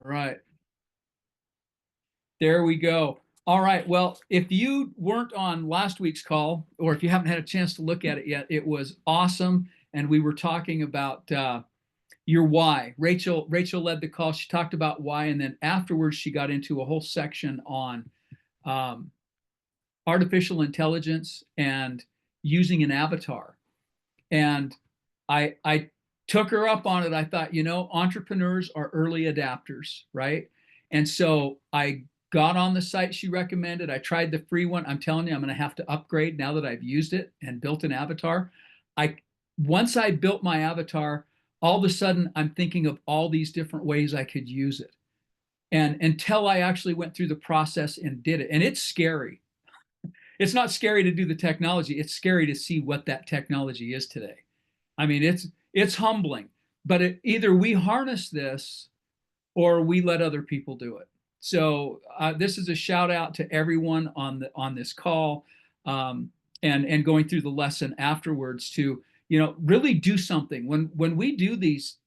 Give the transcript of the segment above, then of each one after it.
Right. There we go. All right. Well, if you weren't on last week's call, or if you haven't had a chance to look at it yet, it was awesome. And we were talking about your why. Rachel led the call. She talked about why, and then afterwards she got into a whole section on um, artificial intelligence and using an avatar. And I took her up on it. I thought, entrepreneurs are early adapters, right? And so I got on the site she recommended. I tried the free one. I'm telling you, I'm going to have to upgrade now that I've used it and built an avatar. I Once I built my avatar, all of a sudden I'm thinking of all these different ways I could use it. And until I actually went through the process and did it. And it's scary. It's not scary to do the technology. It's scary to see what that technology is today. I mean, it's humbling, but either we harness this or we let other people do it. So this is a shout out to everyone on this call, and going through the lesson afterwards to really do something. When we do these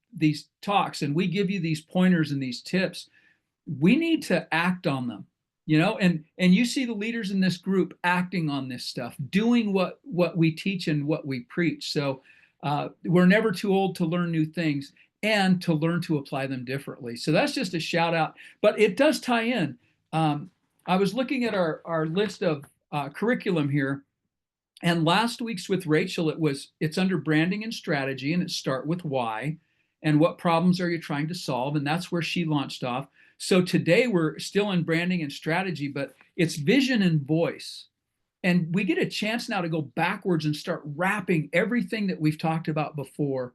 talks and we give you these pointers and these tips, we need to act on them. And you see the leaders in this group acting on this stuff, doing what we teach and what we preach. So we're never too old to learn new things and to learn to apply them differently. So that's just a shout out, but it does tie in. I was looking at our list of curriculum here, and last week's with Rachel, it's under branding and strategy, and it start with why and what problems are you trying to solve, and that's where she launched off. So today we're still in branding and strategy, but it's vision and voice. And we get a chance now to go backwards and start wrapping everything that we've talked about before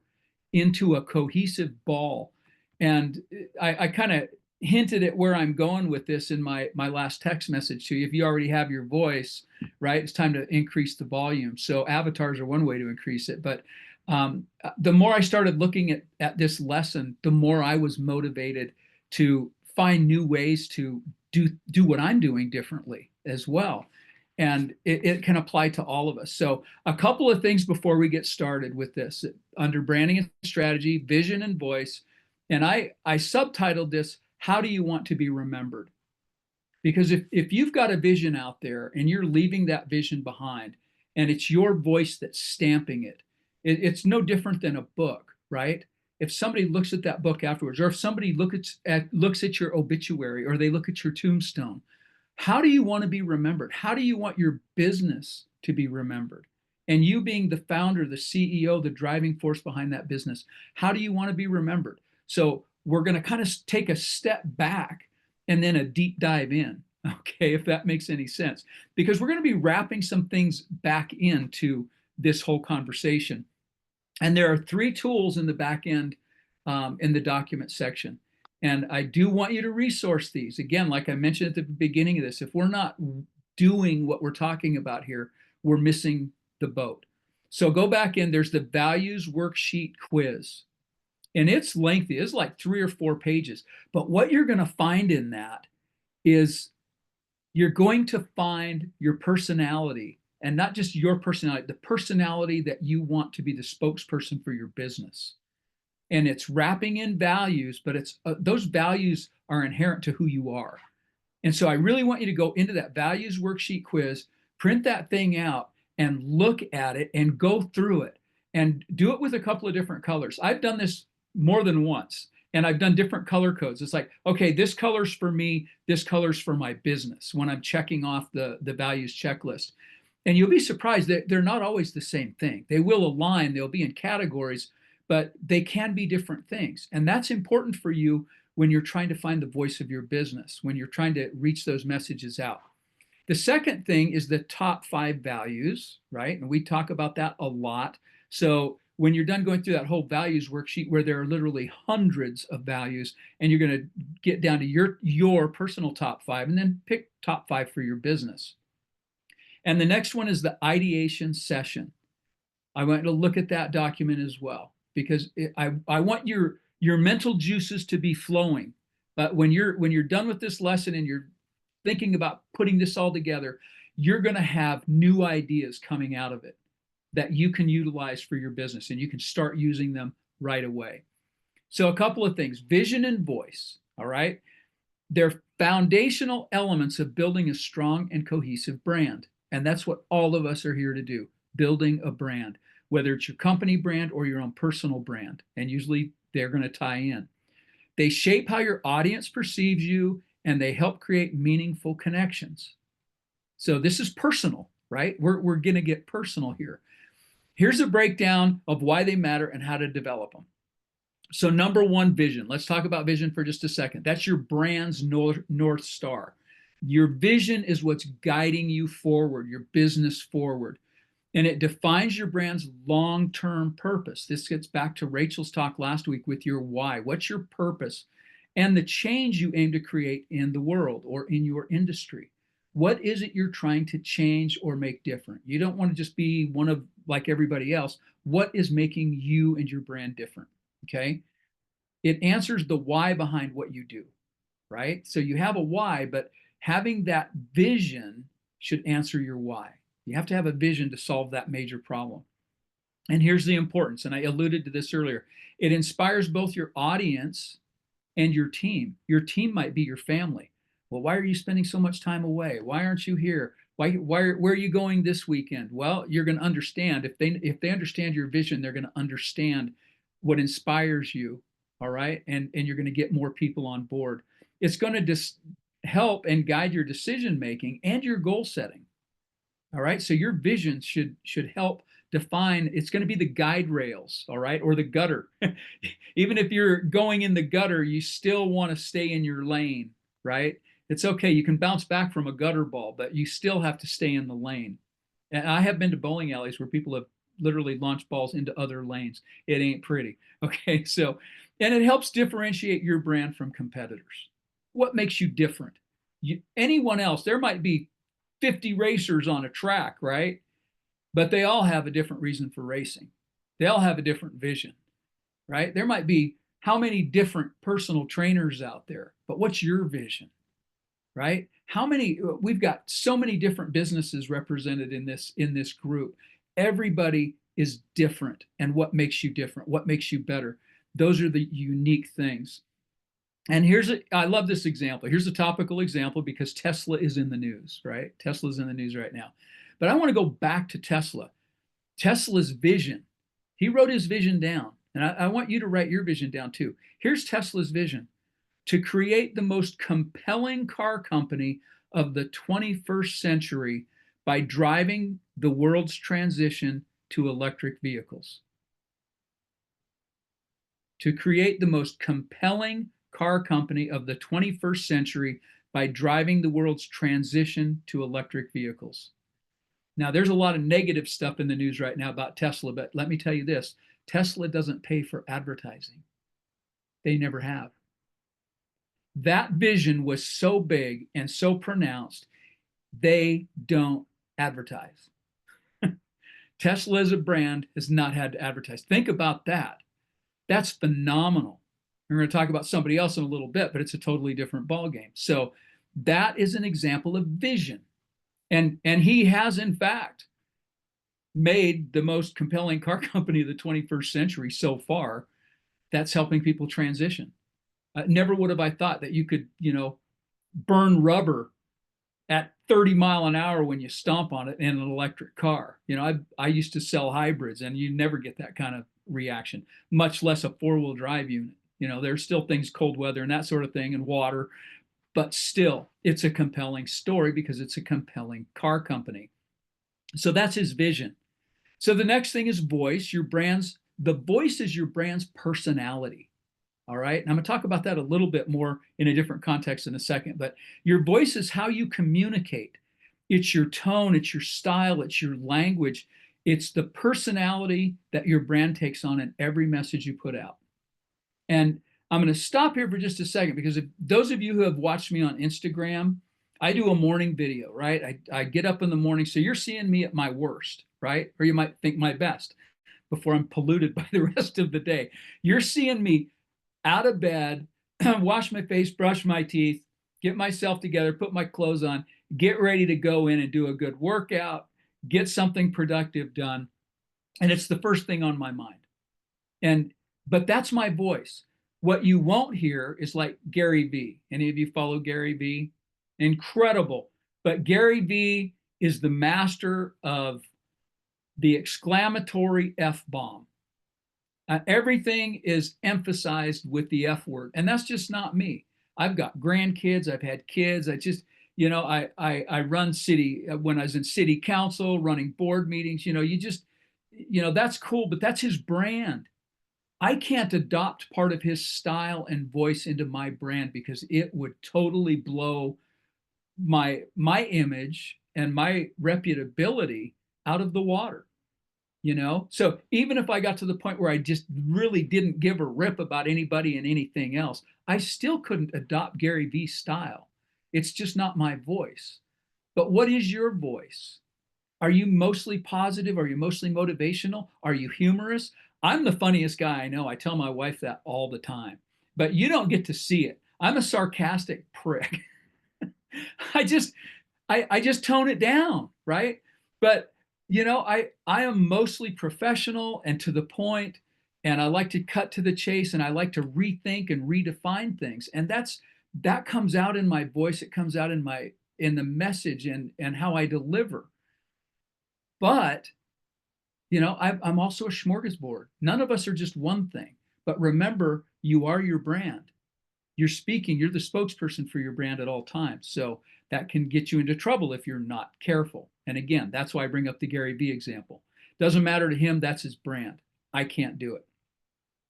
into a cohesive ball. And I kind of hinted at where I'm going with this in my last text message to you. If you already have your voice, right, it's time to increase the volume. So avatars are one way to increase it. But the more I started looking at this lesson, the more I was motivated to find new ways to do what I'm doing differently as well. And it can apply to all of us. So a couple of things before we get started with this. Under branding and strategy, vision and voice. And I subtitled this, How Do You Want to Be Remembered? Because if you've got a vision out there and you're leaving that vision behind, and it's your voice that's stamping it's no different than a book, right? If somebody looks at that book afterwards, or if somebody looks at your obituary, or they look at your tombstone, how do you want to be remembered? How do you want your business to be remembered? And you being the founder, the CEO, the driving force behind that business, how do you want to be remembered? So we're going to kind of take a step back and then a deep dive in, okay, if that makes any sense, because we're going to be wrapping some things back into this whole conversation. And there are three tools in the back end, in the document section. And I do want you to resource these. Again, like I mentioned at the beginning of this, if we're not doing what we're talking about here, we're missing the boat. So go back in, there's the values worksheet quiz. And it's lengthy, it's like 3 or 4 pages. But what you're going to find in that is you're going to find your personality, and not just your personality, the personality that you want to be the spokesperson for your business. And it's wrapping in values, but it's those values are inherent to who you are. And so I really want you to go into that values worksheet quiz, print that thing out and look at it and go through it and do it with a couple of different colors. I've done this more than once, and I've done different color codes. It's like, okay, this color's for me, this color's for my business when I'm checking off the values checklist. And you'll be surprised that they're not always the same thing. They will align, they'll be in categories, but they can be different things. And that's important for you when you're trying to find the voice of your business, when you're trying to reach those messages out. The second thing is the top 5 values, right? And we talk about that a lot. So when you're done going through that whole values worksheet where there are literally hundreds of values, and you're going to get down to your personal top 5 and then pick top 5 for your business. And the next one is the ideation session. I want to look at that document as well, because I want your mental juices to be flowing. But when you're done with this lesson and you're thinking about putting this all together, you're going to have new ideas coming out of it that you can utilize for your business, and you can start using them right away. So a couple of things, vision and voice. All right. They're foundational elements of building a strong and cohesive brand. And that's what all of us are here to do, building a brand, whether it's your company brand or your own personal brand. And usually they're going to tie in. They shape how your audience perceives you, and they help create meaningful connections. So this is personal, right? We're going to get personal here. Here's a breakdown of why they matter and how to develop them. So number one, vision. Let's talk about vision for just a second. That's your brand's North Star. Your vision is what's guiding you forward, your business forward. And it defines your brand's long-term purpose. This gets back to Rachel's talk last week with your why. What's your purpose? And the change you aim to create in the world or in your industry. What is it you're trying to change or make different? You don't want to just be one of like everybody else. What is making you and your brand different? Okay. It answers the why behind what you do, right? So you have a why, but having that vision should answer your why. You have to have a vision to solve that major problem. And here's the importance, and I alluded to this earlier. It inspires both your audience and your team. Your team might be your family. Well, why are you spending so much time away? Why aren't you here? Where are you going this weekend? Well, you're going to understand. If they understand your vision, they're going to understand what inspires you. All right. And you're going to get more people on board. It's going to help and guide your decision making and your goal setting. All right. So your vision should help define, it's going to be the guide rails, all right, or the gutter. Even if you're going in the gutter, you still want to stay in your lane, right? It's okay. You can bounce back from a gutter ball, but you still have to stay in the lane. And I have been to bowling alleys where people have literally launched balls into other lanes. It ain't pretty. Okay. So, and it helps differentiate your brand from competitors. What makes you different? Anyone else, there might be 50 racers on a track, right? But they all have a different reason for racing. They all have a different vision, right? There might be how many different personal trainers out there, but what's your vision, right? We've got so many different businesses represented in this group. Everybody is different. And what makes you different? What makes you better? Those are the unique things. And I love this example. Here's a topical example because Tesla is in the news, right? Tesla's in the news right now. But I want to go back to Tesla. Tesla's vision. He wrote his vision down. And I want you to write your vision down too. Here's Tesla's vision: to create the most compelling car company of the 21st century by driving the world's transition to electric vehicles. To create the most compelling car company of the 21st century by driving the world's transition to electric vehicles. Now, there's a lot of negative stuff in the news right now about Tesla, but let me tell you this: Tesla doesn't pay for advertising. They never have. That vision was so big and so pronounced, they don't advertise. Tesla as a brand has not had to advertise. Think about that. That's phenomenal. We're going to talk about somebody else in a little bit, but it's a totally different ballgame. So that is an example of vision. And he has, in fact, made the most compelling car company of the 21st century so far. That's helping people transition. Never would have I thought that you could, burn rubber at 30 miles an hour when you stomp on it in an electric car. I used to sell hybrids, and you never get that kind of reaction, much less a four-wheel drive unit. There's still things, cold weather and that sort of thing, and water, but still, it's a compelling story because it's a compelling car company. So that's his vision. So the next thing is voice. The voice is your brand's personality. All right. And I'm going to talk about that a little bit more in a different context in a second, but your voice is how you communicate. It's your tone, it's your style, it's your language. It's the personality that your brand takes on in every message you put out. And I'm going to stop here for just a second because if those of you who have watched me on Instagram, I do a morning video, right? I get up in the morning. So you're seeing me at my worst, right? Or you might think my best before I'm polluted by the rest of the day. You're seeing me out of bed, wash my face, brush my teeth, get myself together, put my clothes on, get ready to go in and do a good workout, get something productive done. And it's the first thing on my mind. But that's my voice. What you won't hear is like Gary Vee. Any of you follow Gary Vee? Incredible. But Gary Vee is the master of the exclamatory F bomb. Everything is emphasized with the F word. And that's just not me. I've got grandkids, I've had kids. I just, I run city when I was in city council, running board meetings, you just, that's cool, but that's his brand. I can't adopt part of his style and voice into my brand because it would totally blow my image and my reputability out of the water. So even if I got to the point where I just really didn't give a rip about anybody and anything else, I still couldn't adopt Gary Vee's style. It's just not my voice. But what is your voice? Are you mostly positive? Are you mostly motivational? Are you humorous? I'm the funniest guy I know. I tell my wife that all the time, but you don't get to see it. I'm a sarcastic prick. I just I just tone it down, right? But I am mostly professional and to the point, and I like to cut to the chase, and I like to rethink and redefine things, and that comes out in my voice. It comes out in the message and how I deliver. But I'm also a smorgasbord. None of us are just one thing. But remember, you are your brand. You're speaking, you're the spokesperson for your brand at all times. So that can get you into trouble if you're not careful. And again, that's why I bring up the Gary Vee example. Doesn't matter to him, that's his brand. I can't do it.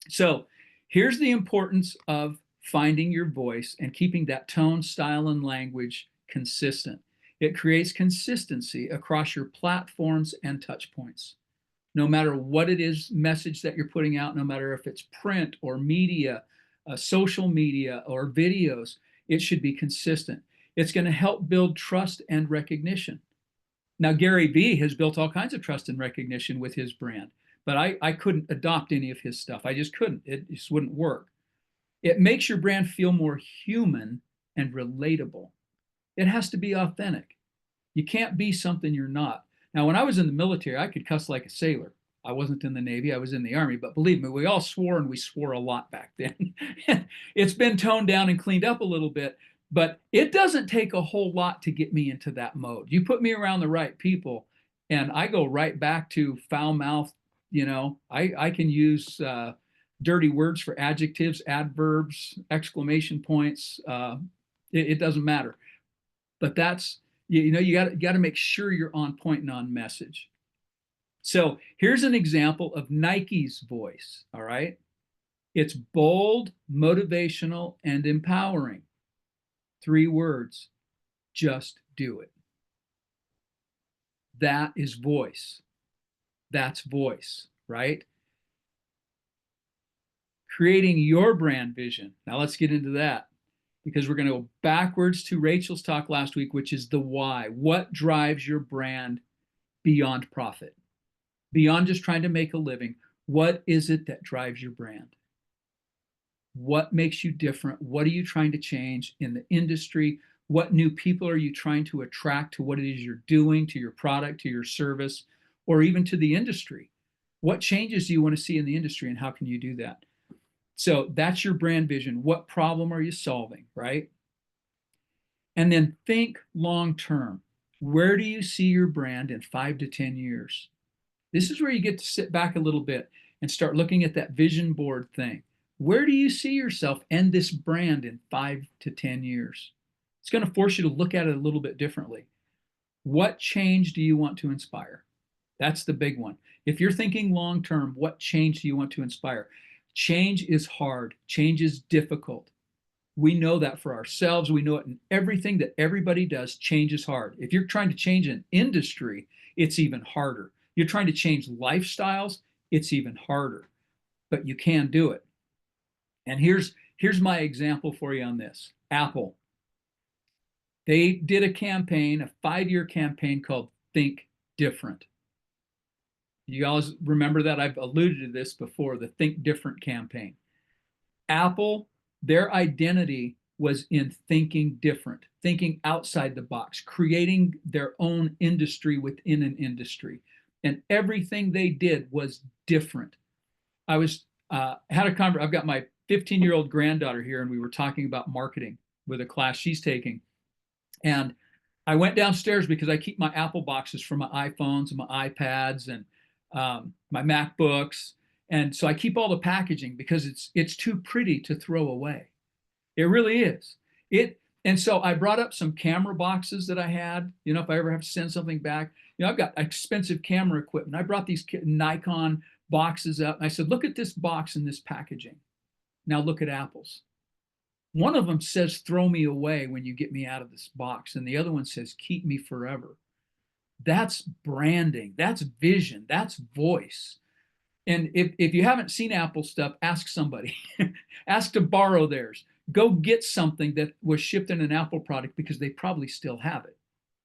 So here's the importance of finding your voice and keeping that tone, style, and language consistent. It creates consistency across your platforms and touch points. No matter what it is, message that you're putting out, no matter if it's print or media, social media or videos, it should be consistent. It's going to help build trust and recognition. Now, Gary Vee has built all kinds of trust and recognition with his brand, but I couldn't adopt any of his stuff. I just couldn't. It just wouldn't work. It makes your brand feel more human and relatable. It has to be authentic. You can't be something you're not. Now, when I was in the military, I could cuss like a sailor. I wasn't in the Navy, I was in the Army, but believe me, we all swore, and we swore a lot back then. It's been toned down and cleaned up a little bit, but it doesn't take a whole lot to get me into that mode. You put me around the right people, and I go right back to foul mouth. I can use dirty words for adjectives, adverbs, exclamation points. It doesn't matter. But that's, you got to make sure you're on point and on message. So here's an example of Nike's voice. All right. It's bold, motivational, and empowering. 3 words. Just do it. That is voice. That's voice, right? Creating your brand vision. Now let's get into that, because we're going to go backwards to Rachel's talk last week, which is the why. What drives your brand beyond profit? Beyond just trying to make a living, what is it that drives your brand? What makes you different? What are you trying to change in the industry? What new people are you trying to attract to what it is you're doing, to your product, to your service, or even to the industry? What changes do you want to see in the industry, and how can you do that? So that's your brand vision. What problem are you solving, right? And then think long term. Where do you see your brand in 5 to 10 years? This is where you get to sit back a little bit and start looking at that vision board thing. Where do you see yourself and this brand in 5 to 10 years? It's going to force you to look at it a little bit differently. What change do you want to inspire? That's the big one. If you're thinking long term, what change do you want to inspire? Change is hard. Change is difficult. We know that for ourselves. We know it in everything that everybody does. Change is hard. If you're trying to change an industry, it's even harder. You're trying to change lifestyles, it's even harder, but you can do it. And here's my example for you on this. Apple. They did a campaign, a 5-year campaign called Think Different. You guys remember that? I've alluded to this before, the Think Different campaign. Apple, their identity was in thinking different, thinking outside the box, creating their own industry within an industry. And everything they did was different. I was had a conversation. I've got my 15-year-old granddaughter here, and we were talking about marketing with a class she's taking. And I went downstairs because I keep my Apple boxes for my iPhones and my iPads and my MacBooks. And so I keep all the packaging because it's too pretty to throw away. It really is. And so I brought up some camera boxes that I had, if I ever have to send something back. I've got expensive camera equipment. I brought these Nikon boxes up. And I said, look at this box and this packaging. Now look at Apple's. One of them says, throw me away when you get me out of this box. And the other one says, keep me forever. That's branding. That's vision. That's voice. And if you haven't seen Apple stuff, ask somebody. Ask to borrow theirs. Go get something that was shipped in an Apple product because they probably still have it,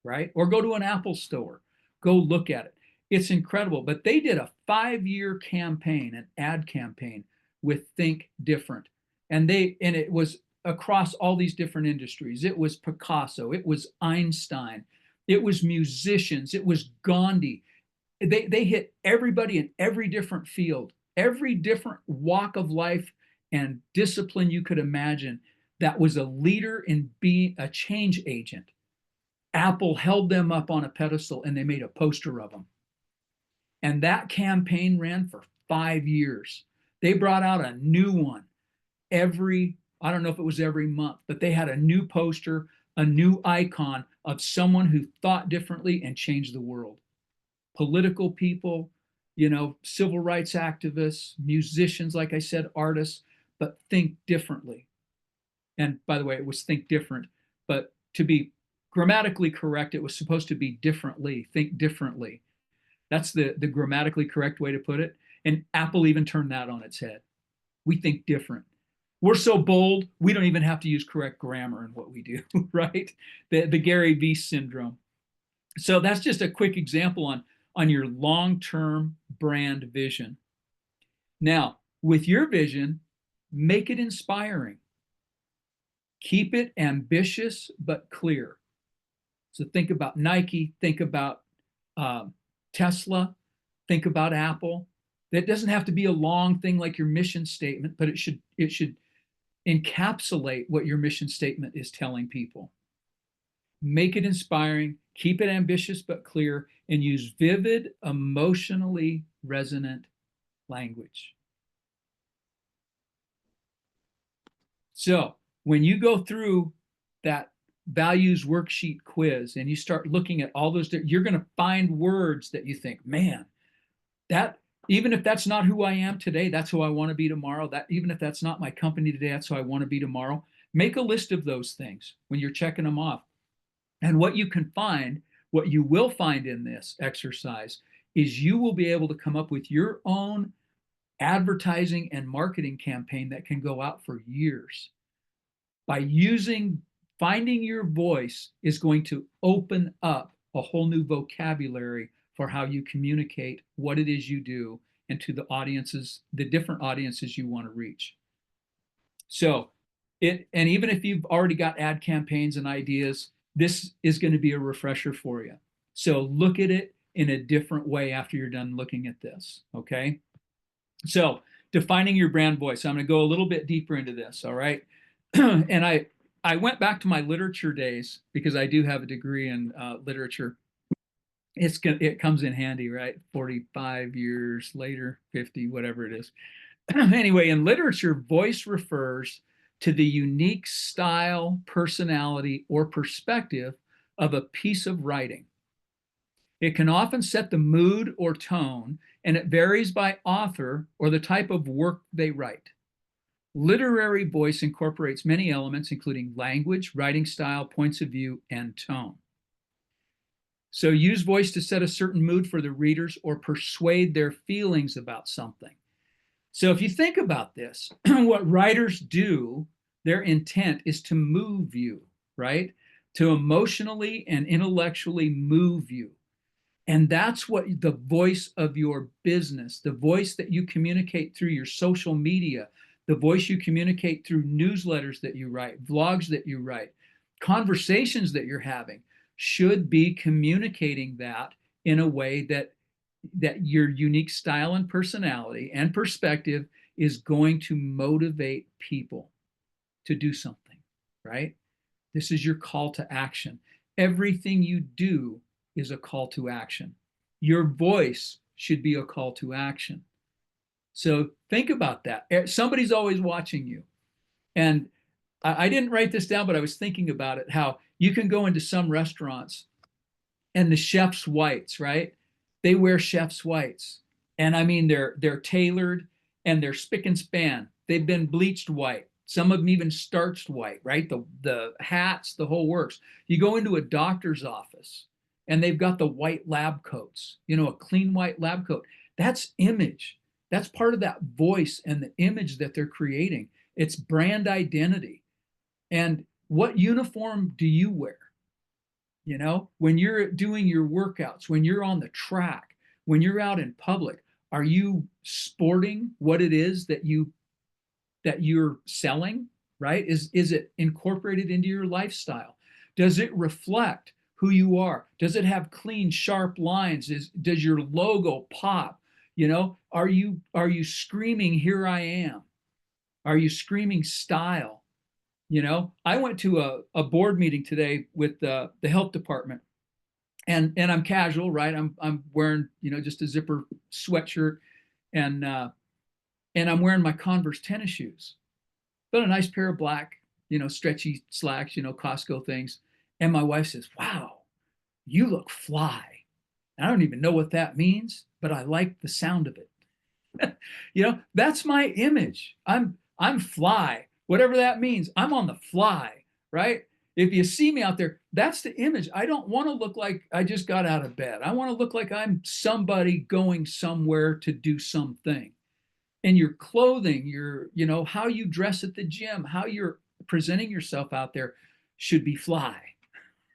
right? Or go to an Apple store. Go look at it. It's incredible. But they did a 5-year campaign, an ad campaign with Think Different. And it was across all these different industries. It was Picasso. It was Einstein. It was musicians. It was Gandhi. They hit everybody in every different field, every different walk of life and discipline you could imagine that was a leader in being a change agent. Apple held them up on a pedestal and they made a poster of them. And that campaign ran for 5 years. They brought out a new one I don't know if it was every month, but they had a new poster, a new icon of someone who thought differently and changed the world. Political people, civil rights activists, musicians, like I said, artists, but think differently. And by the way, it was think different, but to be grammatically correct, it was supposed to be differently, think differently. That's the grammatically correct way to put it. And Apple even turned that on its head. We think different. We're so bold, we don't even have to use correct grammar in what we do, right? The Gary Vee syndrome. So that's just a quick example on your long-term brand vision. Now, with your vision, make it inspiring. Keep it ambitious but clear. So think about Nike, think about Tesla, think about Apple. That doesn't have to be a long thing like your mission statement, but it should encapsulate what your mission statement is telling people. Make it inspiring, keep it ambitious but clear, and use vivid, emotionally resonant language. So when you go through that values worksheet quiz and you start looking at all those, you're going to find words that you think, man, that even if that's not who I am today, that's who I want to be tomorrow. That even if that's not my company today, that's who I want to be tomorrow. Make a list of those things when you're checking them off. And what you will find in this exercise is you will be able to come up with your own advertising and marketing campaign that can go out for years. Finding your voice is going to open up a whole new vocabulary for how you communicate what it is you do and to the different audiences you want to reach. So and even if you've already got ad campaigns and ideas, this is going to be a refresher for you. So look at it in a different way after you're done looking at this, okay? So defining your brand voice. I'm going to go a little bit deeper into this, all right? And I went back to my literature days because I do have a degree in literature. It comes in handy, right? 45 years later, 50, whatever it is. Anyway, in literature, voice refers to the unique style, personality, or perspective of a piece of writing. It can often set the mood or tone, and it varies by author or the type of work they write. Literary voice incorporates many elements, including language, writing style, points of view, and tone. So use voice to set a certain mood for the readers or persuade their feelings about something. So if you think about this, what writers do, their intent is to move you, right? To emotionally and intellectually move you. And that's what the voice of your business, the voice that you communicate through your social media, the voice you communicate through newsletters that you write, vlogs that you write, conversations that you're having, should be communicating that in a way that your unique style and personality and perspective is going to motivate people to do something, right? This is your call to action. Everything you do is a call to action. Your voice should be a call to action. So think about that. Somebody's always watching you. And I didn't write this down, but I was thinking about it, how you can go into some restaurants and the chef's whites, right? They wear chef's whites. And I mean, they're tailored and they're spick and span. They've been bleached white. Some of them even starched white, right? The hats, the whole works. You go into a doctor's office and they've got the white lab coats, a clean white lab coat. That's image. That's part of that voice and the image that they're creating. It's brand identity. And what uniform do you wear? When you're doing your workouts, when you're on the track, when you're out in public, are you sporting what it is that you're selling, right? Is it incorporated into your lifestyle? Does it reflect who you are? Does it have clean, sharp lines? Does your logo pop? Are you screaming, "Here I am"? Are you screaming style? I went to a board meeting today with the health department, and I'm casual, right? I'm wearing just a zipper sweatshirt, and I'm wearing my Converse tennis shoes, but a nice pair of black stretchy slacks, Costco things. And my wife says, "Wow, you look fly." And I don't even know what that means, but I like the sound of it. That's my image. I'm fly, whatever that means. I'm on the fly, right? If you see me out there, that's the image. I don't want to look like I just got out of bed. I want to look like I'm somebody going somewhere to do something. And your clothing, how you dress at the gym, how you're presenting yourself out there should be fly,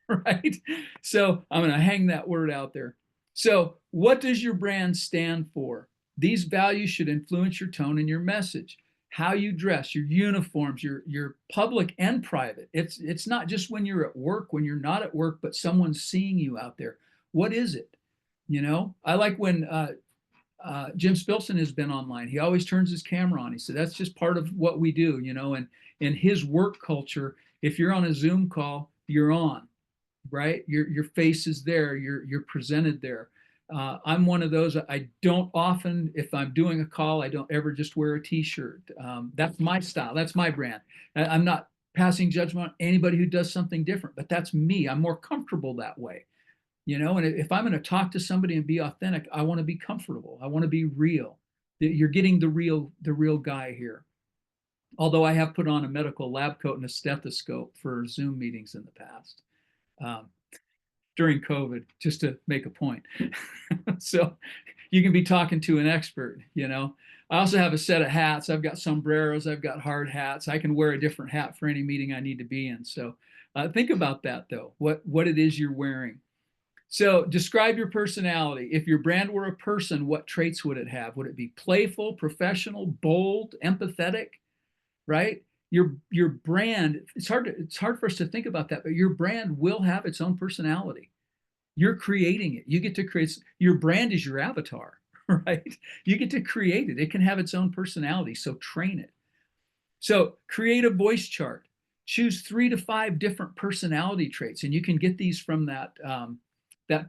right? So I'm going to hang that word out there. So what does your brand stand for? These values should influence your tone and your message, how you dress, your uniforms, your public and private. It's not just when you're at work, when you're not at work, but someone's seeing you out there. What is it? I like when Jim Spilson has been online. He always turns his camera on. He said that's just part of what we do, and in his work culture, if you're on a Zoom call, you're on, right? Your face is there. You're presented there. I'm one of those. I don't often, if I'm doing a call, I don't ever just wear a T-shirt. That's my style. That's my brand. I'm not passing judgment on anybody who does something different, but that's me. I'm more comfortable that way. And if I'm going to talk to somebody and be authentic, I want to be comfortable. I want to be real. You're getting the real guy here. Although I have put on a medical lab coat and a stethoscope for Zoom meetings in the past. During COVID, just to make a point. So you can be talking to an expert. I also have a set of hats. I've got sombreros, I've got hard hats. I can wear a different hat for any meeting I need to be in. So think about that though, what it is you're wearing. So describe your personality. If your brand were a person, what traits would it have? Would it be playful, professional, bold, empathetic, right? Your brand, it's hard for us to think about that, but your brand will have its own personality. You're creating it. You get to create, your brand is your avatar, right? You get to create it. It can have its own personality. So train it. So create a voice chart. Choose 3 to 5 different personality traits, and you can get these from that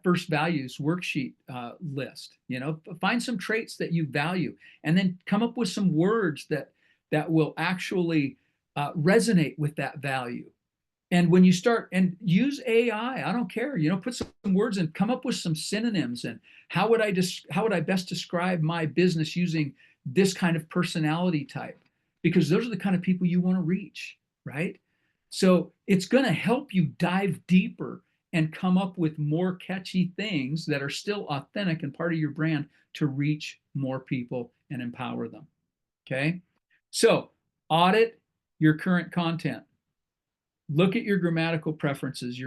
first values worksheet list. Find some traits that you value, and then come up with some words that will actually resonate with that value. And when you start, and use AI, I don't care, put some words and come up with some synonyms. And how would I best describe my business using this kind of personality type? Because those are the kind of people you want to reach, right? So it's going to help you dive deeper and come up with more catchy things that are still authentic and part of your brand to reach more people and empower them. Okay. So audit your current content. Look at your grammatical preferences,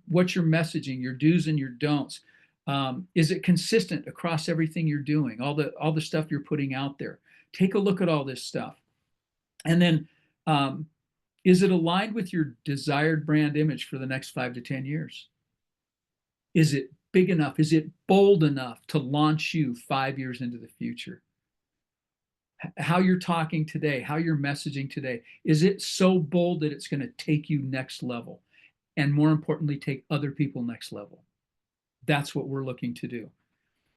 what's your messaging, your do's and your don'ts. Is it consistent across everything you're doing, all the stuff you're putting out there? Take a look at all this stuff. And then is it aligned with your desired brand image for the next 5 to 10 years? Is it big enough? Is it bold enough to launch you 5 years into the future? how you're talking today, how you're messaging today. Is it so bold that it's going to take you next level? And more importantly, take other people next level. That's what we're looking to do.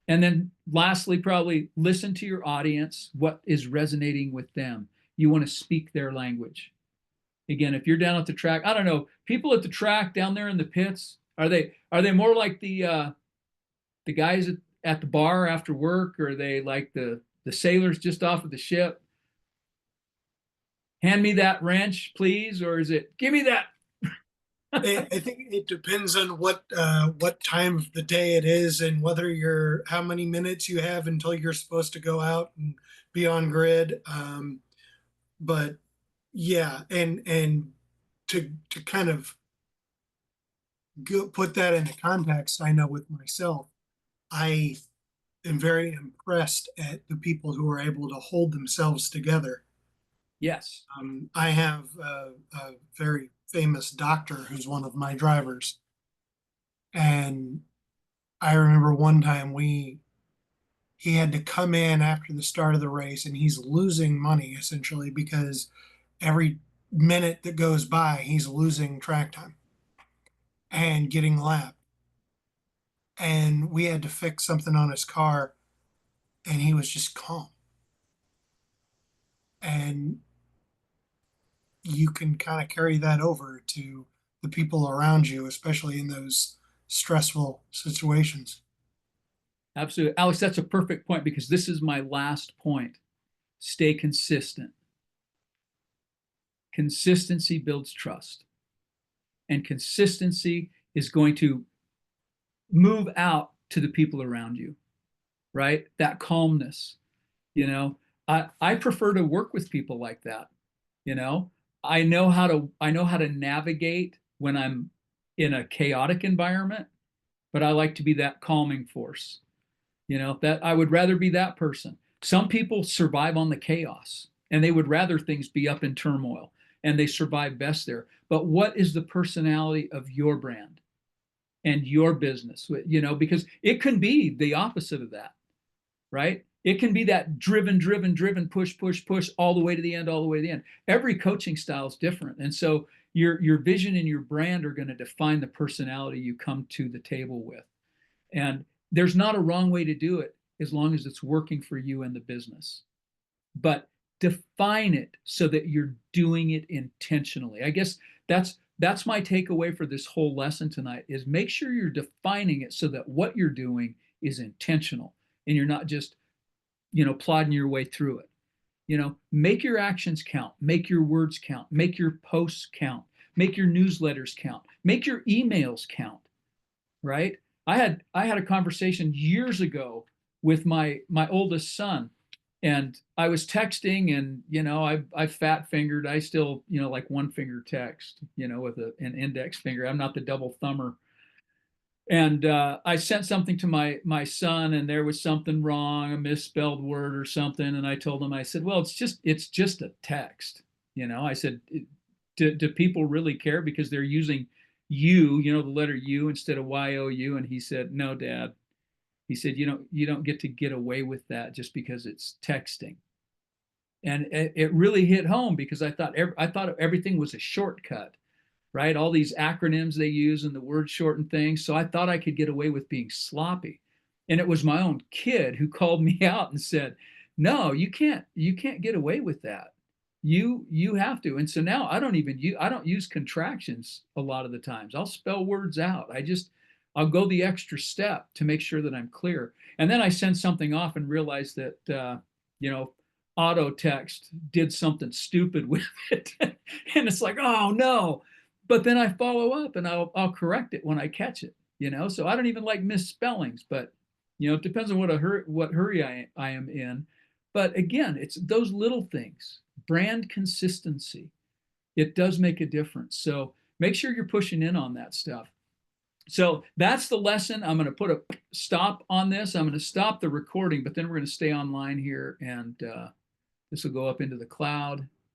And then lastly, probably listen to your audience. What is resonating with them? You want to speak their language. Again, if you're down at the track, I don't know, people at the track down there in the pits, are they more like the guys at the bar after work, or are they like the sailors just off of the ship? Hand me that wrench, please, or is it give me that? I think it depends on what time of the day it is and whether you're how many minutes you have until you're supposed to go out and be on grid. But yeah, and to kind of put that into context, I know with myself, I am very impressed at the people who are able to hold themselves together. Yes. I have a very famous doctor who's one of my drivers, and I remember one time he had to come in after the start of the race, and he's losing money essentially because every minute that goes by, he's losing track time and getting lapped. And we had to fix something on his car, and he was just calm. And you can kind of carry that over to the people around you, especially in those stressful situations. Absolutely. Alex, that's a perfect point because this is my last point. Stay consistent. Consistency builds trust, and consistency is going to move out to the people around you, right? That calmness, you know. I prefer to work with people like that, you know. I know how to navigate when I'm in a chaotic environment, but I like to be that calming force. That I would rather be that person. Some people survive on the chaos and they would rather things be up in turmoil and they survive best there. But what is the personality of your brand and your business? Because it can be the opposite of that, right? It can be that driven, push, push, push all the way to the end, all the way to the end. Every coaching style is different. And so your vision and your brand are going to define the personality you come to the table with. And there's not a wrong way to do it as long as it's working for you and the business. But define it so that you're doing it intentionally. I guess that's my takeaway for this whole lesson tonight is make sure you're defining it so that what you're doing is intentional and you're not just, plodding your way through it. Make your actions count, make your words count, make your posts count, make your newsletters count, make your emails count, right? I had a conversation years ago with my oldest son, and I was texting, and I fat fingered. I still like one finger text, with an index finger. I'm not the double thumber. And I sent something to my son, and there was something wrong, a misspelled word or something. And I told him, I said, well, it's just a text. I said, do people really care because they're using you, the letter U instead of YOU? And he said, no, Dad. He said, you don't get away with that just because it's texting. And it really hit home because I thought everything was a shortcut, right? All these acronyms they use and the word shortened things. So I thought I could get away with being sloppy. And it was my own kid who called me out and said, no, you can't get away with that. You have to. And so now I don't use contractions a lot of the times. I'll spell words out. I'll go the extra step to make sure that I'm clear. And then I send something off and realize that you know, auto text did something stupid with it. And it's like, oh no. But then I follow up and I'll correct it when I catch it. So I don't even like misspellings, but it depends on what hurry I am in. But again, it's those little things, brand consistency. It does make a difference. So make sure you're pushing in on that stuff. So that's the lesson. I'm going to put a stop on this. I'm going to stop the recording, but then we're going to stay online here, and this will go up into the cloud.